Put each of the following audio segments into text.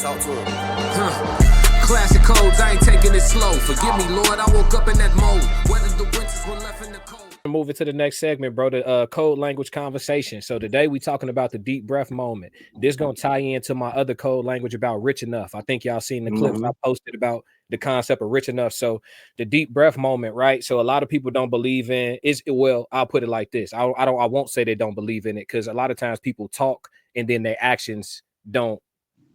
Talk to him. Classic codes, I ain't taking it slow. Forgive me, Lord, I woke up in that mode. Whether the winters were left in the cold. Moving to the next segment, bro, the code language conversation. So today we talking about the deep breath moment. This gonna tie into my other code language about rich enough. I think y'all seen the clips I posted about the concept of rich enough. So the deep breath moment, right? So a lot of people don't believe in well, I'll put it like this. I won't say they don't believe in it, because a lot of times people talk and then their actions don't.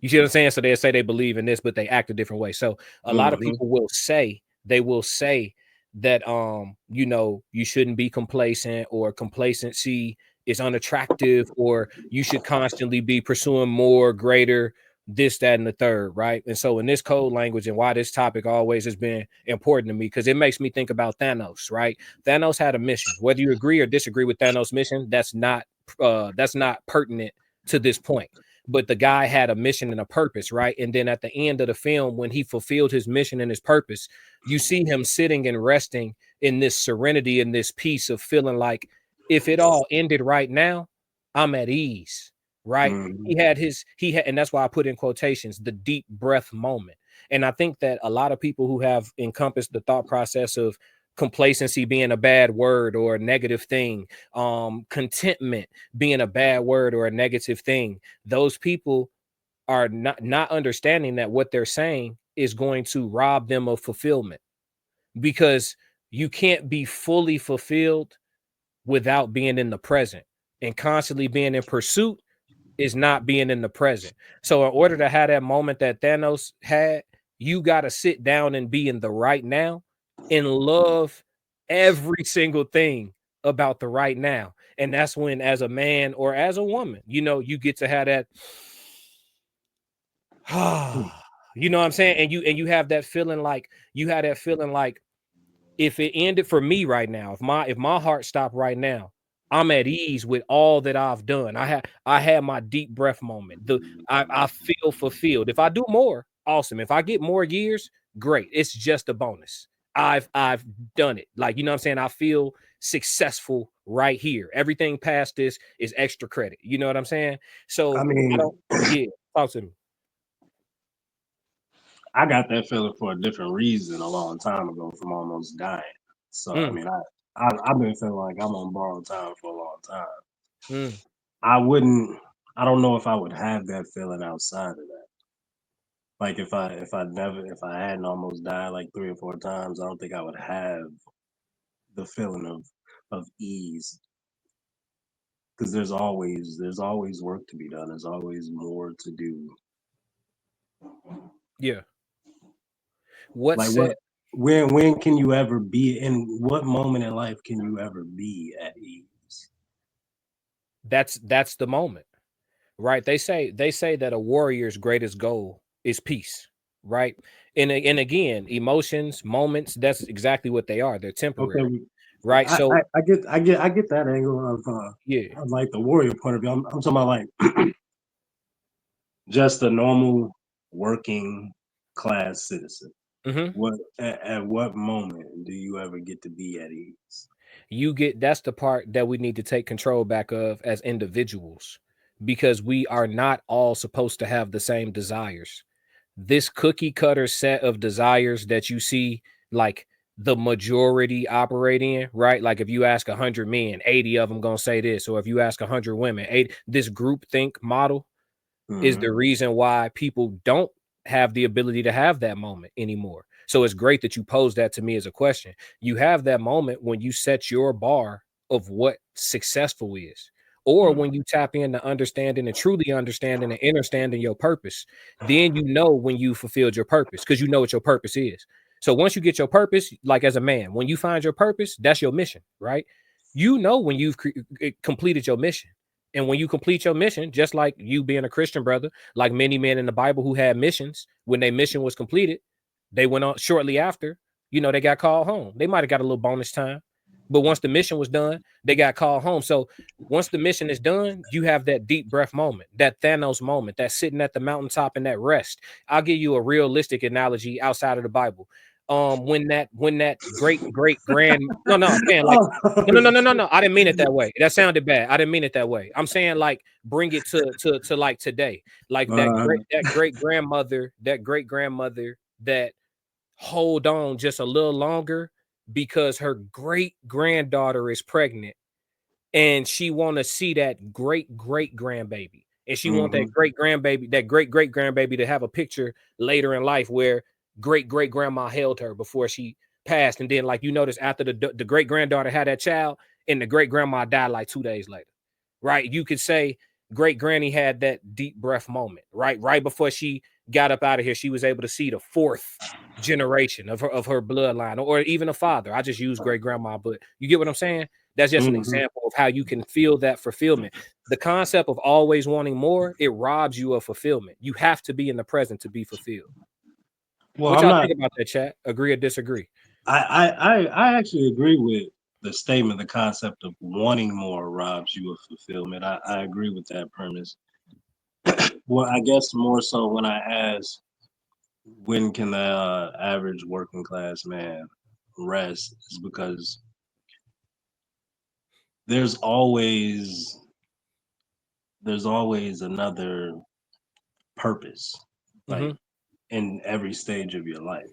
You see what I'm saying? So they'll say they believe in this, but they act a different way. So a lot of people will say that you know, you shouldn't be complacent, or complacency is unattractive, or you should constantly be pursuing more, greater, this, that, and the third, right? And so in this code language, and why this topic always has been important to me, because it makes me think about Thanos, right? Thanos had a mission. Whether you agree or disagree with Thanos' mission, that's not pertinent to this point. But the guy had a mission and a purpose, right? And then at the end of the film, when he fulfilled his mission and his purpose, you see him sitting and resting in this serenity and this peace of feeling like, if it all ended right now, I'm at ease, right? He had, and that's why I put in quotations, the deep breath moment. And I think that a lot of people who have encompassed the thought process of complacency being a bad word or a negative thing, contentment being a bad word or a negative thing, those people are not understanding that what they're saying is going to rob them of fulfillment, because you can't be fully fulfilled without being in the present, and constantly being in pursuit is not being in the present. So in order to have that moment that Thanos had, you got to sit down and be in the right now and love every single thing about the right now. And that's when, as a man or as a woman, you know, you get to have that you know what I'm saying? And you have that feeling like, if it ended for me right now, if my heart stopped right now, I'm at ease with all that I've done. I had my deep breath moment. I feel fulfilled. If I do more, awesome. If I get more years, great. It's just a bonus. I've done it. Like, you know what I'm saying? I feel successful right here. Everything past this is extra credit. You know what I'm saying? So I mean, talk to me. I got that feeling for a different reason a long time ago from almost dying. So I mean, I've been feeling like I'm on borrowed time for a long time. I don't know if I would have that feeling outside of that. Like if I hadn't almost died like 3 or 4 times, I don't think I would have the feeling of ease. Because there's always work to be done. There's always more to do. Yeah. When can you ever be, in what moment in life can you ever be at ease? That's the moment, right? They say that a warrior's greatest goal is peace, right? And again, emotions, moments, that's exactly what they are. They're temporary, okay, right? So I get that angle of like the warrior point of view. I'm talking about like just a normal working class citizen. At what moment do you ever get to be at ease? That's the part that we need to take control back of as individuals, because we are not all supposed to have the same desires. This cookie cutter set of desires that you see, like the majority operate in, right? Like if you ask 100 men, 80 of them gonna say this, or if you ask 100 women, 80, this group think model is the reason why people don't have the ability to have that moment anymore. So it's great that you posed that to me as a question. You have that moment when you set your bar of what successful is, or when you tap into understanding and truly understanding and understanding your purpose. Then you know when you fulfilled your purpose, because you know what your purpose is. So once you get your purpose, like as a man, when you find your purpose, that's your mission, right? You know when you've completed your mission. And when you complete your mission, just like you being a Christian brother, like many men in the Bible who had missions, when their mission was completed, they went on shortly after, you know, they got called home. They might have got a little bonus time, but once the mission was done, they got called home. So once the mission is done, you have that deep breath moment, that Thanos moment, that sitting at the mountaintop and that rest. I'll give you a realistic analogy outside of the Bible. when that great grand no I'm saying like no I didn't mean it that way. That sounded bad. I didn't mean it that way. I'm saying like bring it to like today, like that great grandmother that hold on just a little longer because her great granddaughter is pregnant and she want to see that great grandbaby, and she want that great great grandbaby to have a picture later in life where great grandma held her before she passed, and then like you notice after the great granddaughter had that child and the great grandma died like 2 days later, right? You could say great granny had that deep breath moment, right before she got up out of here. She was able to see the fourth generation of her bloodline, or even a father. I just use great grandma, but you get what I'm saying. That's just an example of how you can feel that fulfillment. The concept of always wanting more, it robs you of fulfillment. You have to be in the present to be fulfilled. Well, What I'm y'all not. think about that, chat? Agree or disagree? I actually agree with the statement. The concept of wanting more robs you of fulfillment. I agree with that premise. Well, I guess more so when I ask, when can the average working class man rest, is because there's always another purpose, like in every stage of your life.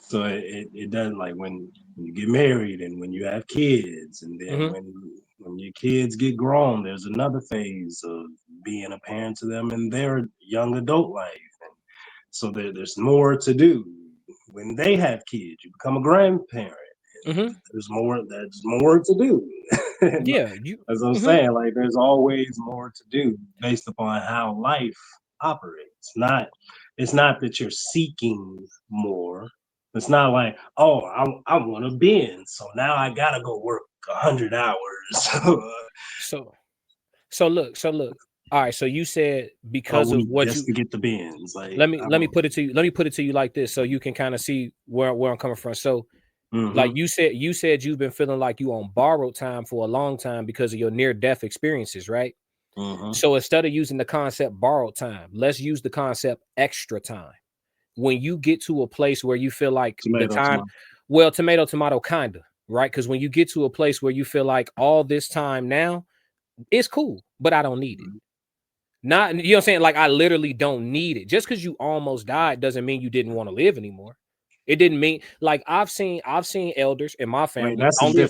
So it doesn't, like when you get married and when you have kids, and then when your kids get grown, there's another phase of being a parent to them in their young adult life. And so there's more to do. When they have kids, you become a grandparent. There's more to do. Yeah, you. As I'm saying, like there's always more to do based upon how life operates. It's not that you're seeking more. It's not like, oh, I want to bend, so now I gotta go work 100 hours So look. All right. So you said a because of week what just you to get the bends. Like, let me put it to you. Let me put it to you like this, so you can kind of see where I'm coming from. So, like mm-hmm, you said you've been feeling like you on borrowed time for a long time because of your near death experiences, right? mm-hmm. So instead of using the concept borrowed time, let's use the concept extra time. When you get to a place where you feel like the Tomato, time, tomato. well, tomato, kinda, right? Because when you get to a place where you feel like all this time now, it's cool, but I don't need it. Not, you know what I'm saying? Like I literally don't need it. Just because you almost died doesn't mean you didn't want to live anymore. It didn't mean, like I've seen elders in my Wait, family only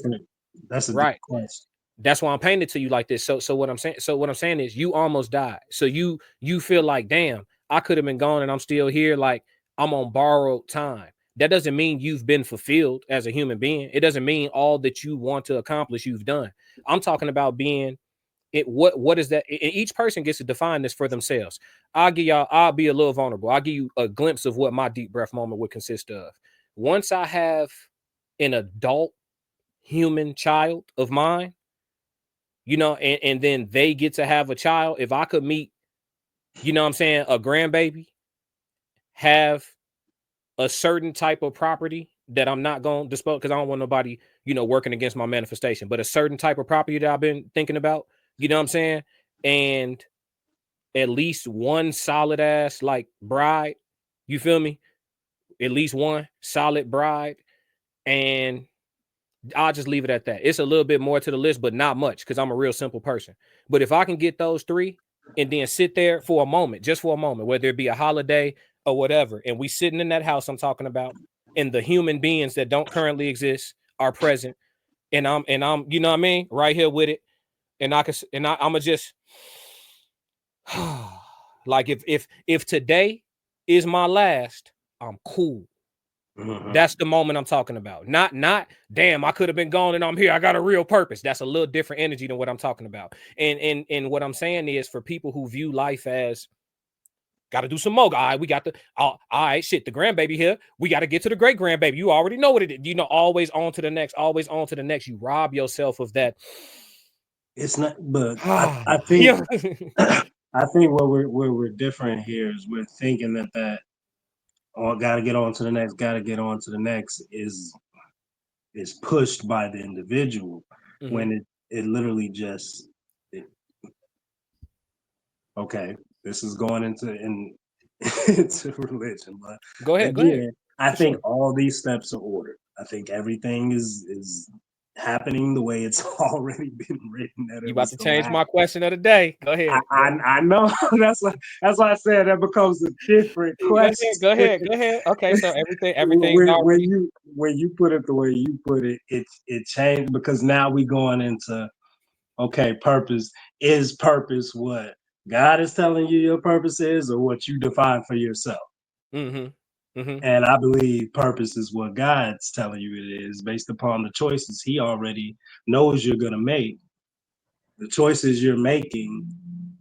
that's a right. different question. That's why I'm painting it to you like this. So what I'm saying is you almost died. So you feel like, damn, I could have been gone and I'm still here. Like I'm on borrowed time. That doesn't mean you've been fulfilled as a human being. It doesn't mean all that you want to accomplish you've done. I'm talking about being it. What is that? And each person gets to define this for themselves. I'll be a little vulnerable. I'll give you a glimpse of what my deep breath moment would consist of. Once I have an adult human child of mine, and then they get to have a child. If I could meet, what I'm saying, a grandbaby, have a certain type of property that I'm not going to dispose because I don't want nobody, working against my manifestation, but a certain type of property that I've been thinking about, you know what I'm saying? And at least one solid ass like bride, you feel me? At least one solid bride. And I'll just leave it at that. It's a little bit more to the list, but not much because I'm a real simple person. But if I can get those three and then sit there for a moment, just for a moment, whether it be a holiday or whatever, and we sitting in that house I'm talking about, and the human beings that don't currently exist are present, and I'm, you know what I mean, right here with it, and I'ma just like if today is my last, I'm cool. That's the moment I'm talking about. Not damn, I could have been gone and I'm here. I got a real purpose. That's a little different energy than what I'm talking about. And what I'm saying is for people who view life as got to do some more. All right, we got the all right, shit, the grandbaby here. We got to get to the great grandbaby. You already know what it is. Always on to the next, always on to the next. You rob yourself of that. It's not, but I think Yeah. I think where we're different here is we're thinking that oh, gotta get on to the next, gotta get on to the next is pushed by the individual, when it literally just it, okay, this is going into into religion, but Go ahead. again, I think all these steps are ordered. I think everything is happening the way it's already been written. That You about to change my question of the day. Go ahead. I know. that's why I said that becomes a different question. Go ahead. Okay, so everything's already. When you put it the way you put it, it changed because now we going into okay, purpose. Is purpose what God is telling you your purpose is, or what you define for yourself? And I believe purpose is what God's telling you it is based upon the choices He already knows you're gonna make. The choices you're making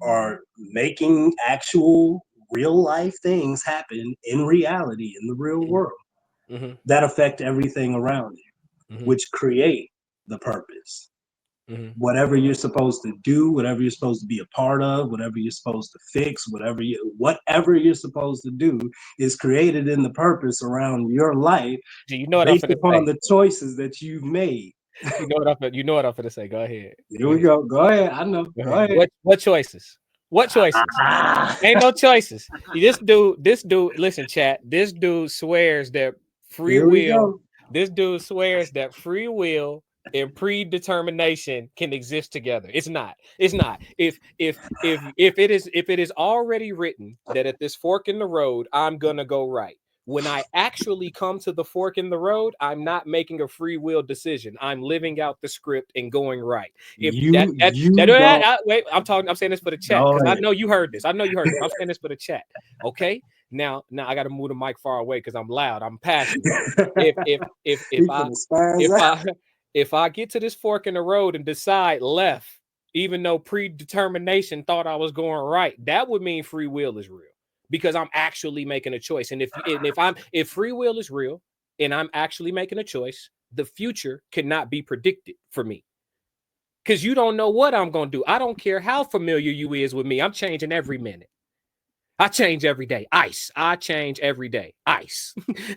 are making actual real life things happen in reality in the real world that affect everything around you, which create the purpose. Whatever you're supposed to do, whatever you're supposed to be a part of, whatever you're supposed to fix, whatever you're supposed to do is created in the purpose around your life. Do you know what based upon the choices that you've made? You know what I'm gonna say. Go ahead. Here we go. Go ahead. I know. Go ahead. What choices? What choices? Ain't no choices. This dude, listen, chat. This dude swears that free will. This dude swears that free will and predetermination can exist together. It's not. If it is already written that at this fork in the road, I'm gonna go right. When I actually come to the fork in the road, I'm not making a free will decision. I'm living out the script and going right. If wait, I'm saying this for the chat because I know you heard this. I'm saying this for the chat. Okay. Now I got to move the mic far away because I'm loud. I'm passionate. If I get to this fork in the road and decide left, even though predetermination thought I was going right, that would mean free will is real. Because I'm actually making a choice. And if free will is real and I'm actually making a choice, the future cannot be predicted for me. Because you don't know what I'm going to do. I don't care how familiar you is with me. I'm changing every minute. I change every day. Ice. I change every day. Ice.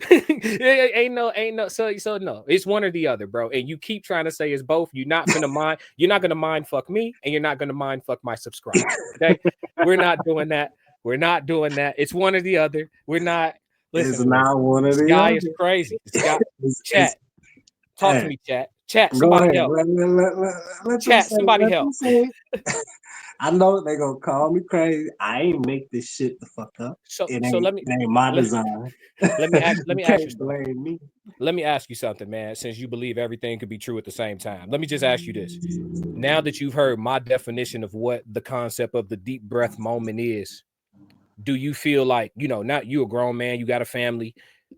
ain't no. So no, it's one or the other, bro. And you keep trying to say it's both. You're not gonna mind fuck me, and you're not gonna mind fuck my subscribers. Okay, we're not doing that. We're not doing that. It's one or the other. We're not. Listen, it's not one or the other. This guy is crazy. This guy, chat. Talk to me, chat. Chat. Somebody help. Chat. Somebody help. I know they're gonna call me crazy. I ain't make this shit the fuck up. It ain't my design. Let me ask you something. Let me ask you something, man. Since you believe everything could be true at the same time, let me just ask you this. Now that you've heard my definition of what the concept of the deep breath moment is, do you feel like, now you a grown man, you got a family,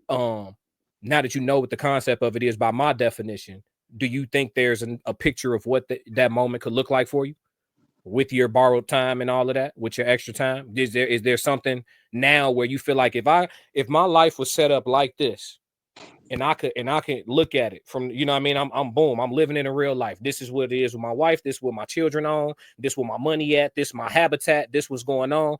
now that you know what the concept of it is by my definition, do you think there's a picture of what that moment could look like for you with your borrowed time and all of that, with your extra time? Is there something now where you feel like if my life was set up like this and I could look at it from, I'm living in a real life. This is what it is with my wife. This is what my children own. This where my money at. This my habitat. This what's going on.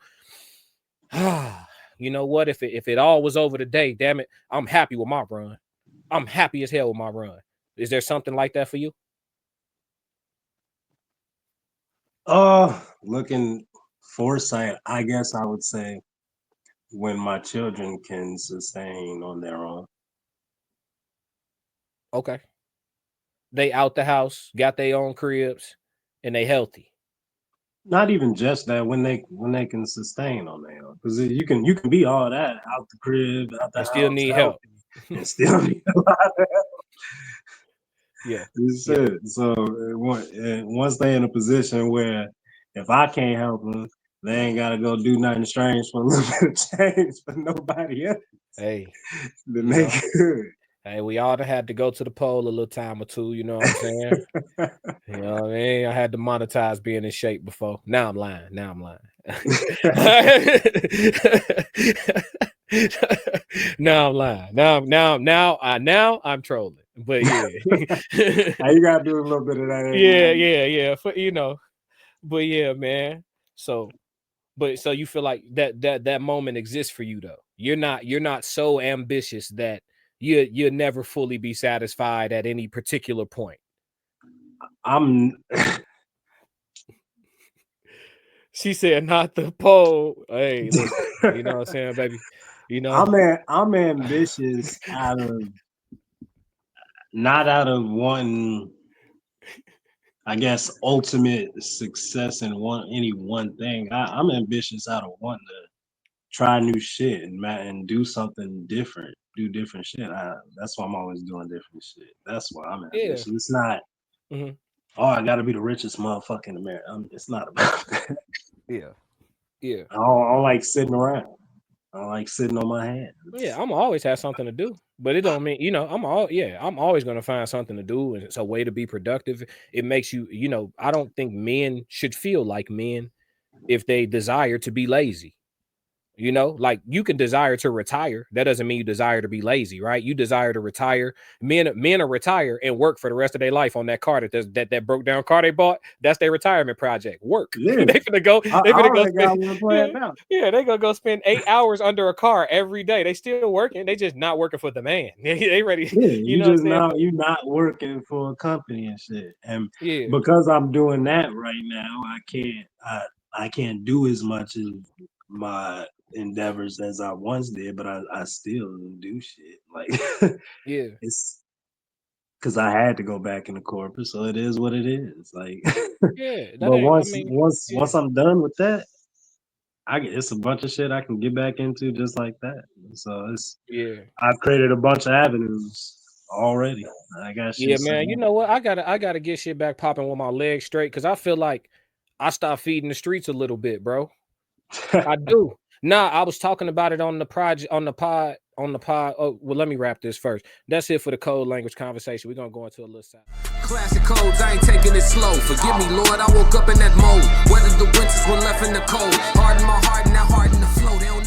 You know what? If it all was over today, damn it, I'm happy with my run. I'm happy as hell with my run. Is there something like that for you? Looking foresight, I guess I would say when my children can sustain on their own. Okay. They out the house, got their own cribs, and they healthy. Not even just that, when they can sustain on their own, because you can be all that out the crib, out the house, still need help, and still need a lot of help. Yeah, So once they in a position where if I can't help them, they ain't gotta go do nothing strange for a little bit of change for nobody else. Hey, then they good. Hey, we all had to go to the poll a little time or two, you know what I'm saying? You know what I mean? I had to monetize being in shape before. Now I'm lying. Now I'm lying. Now I'm trolling. But yeah. You gotta do a little bit of that. Yeah. But yeah, man. So you feel like that moment exists for you though. You're not so ambitious that you'll never fully be satisfied at any particular point. She said, not the poll. Hey, listen, you know what I'm saying, baby? You know, I'm ambitious not out of one, I guess, ultimate success in any one thing. I'm ambitious out of wanting to try new shit and do something different, do different shit. That's why I'm always doing different shit. That's why I'm yeah. ambitious. It's not, oh, I got to be the richest motherfucker in America. It's not about that. Yeah. Yeah. I don't like sitting around. I don't like sitting on my hands. Yeah, I'm always have something to do, but it don't mean, you know, I'm always going to find something to do, and it's a way to be productive. It makes you, you know, I don't think men should feel like men if they desire to be lazy. You know, like you can desire to retire. That doesn't mean you desire to be lazy, right? You desire to retire. Men are retire and work for the rest of their life on that car that broke down car they bought. That's their retirement project. Work. Yeah, They finna go. I They finna go already got spend. one Yeah, planned out. yeah. They gonna go spend 8 hours under a car every day. They still working. They just not working for the man. They ready. Yeah, You you know what just I'm saying? now you not working for a company and shit. And Yeah, because I'm doing that right now, I can't do as much of my endeavors as I once did, but I still do shit. Like yeah, it's because I had to go back in the corporate, so it is what it is. Like, yeah. That but ain't. I once mean, once yeah, once I'm done with that, it's a bunch of shit I can get back into just like that. So yeah. I've created a bunch of avenues already. I got Yeah, shit set man. You know what? I gotta get shit back popping with my legs straight because I feel like I stopped feeding the streets a little bit, bro. up. I do. Nah, I was talking about it on the project on the pod. Oh, well, let me wrap this first. That's it for the code language conversation. We're gonna go into a little side. Classic codes, I ain't taking it slow. Forgive me, Lord, I woke up in that mode. Weathered the winters when left in the cold. Harden my heart and now harden the flow. They don't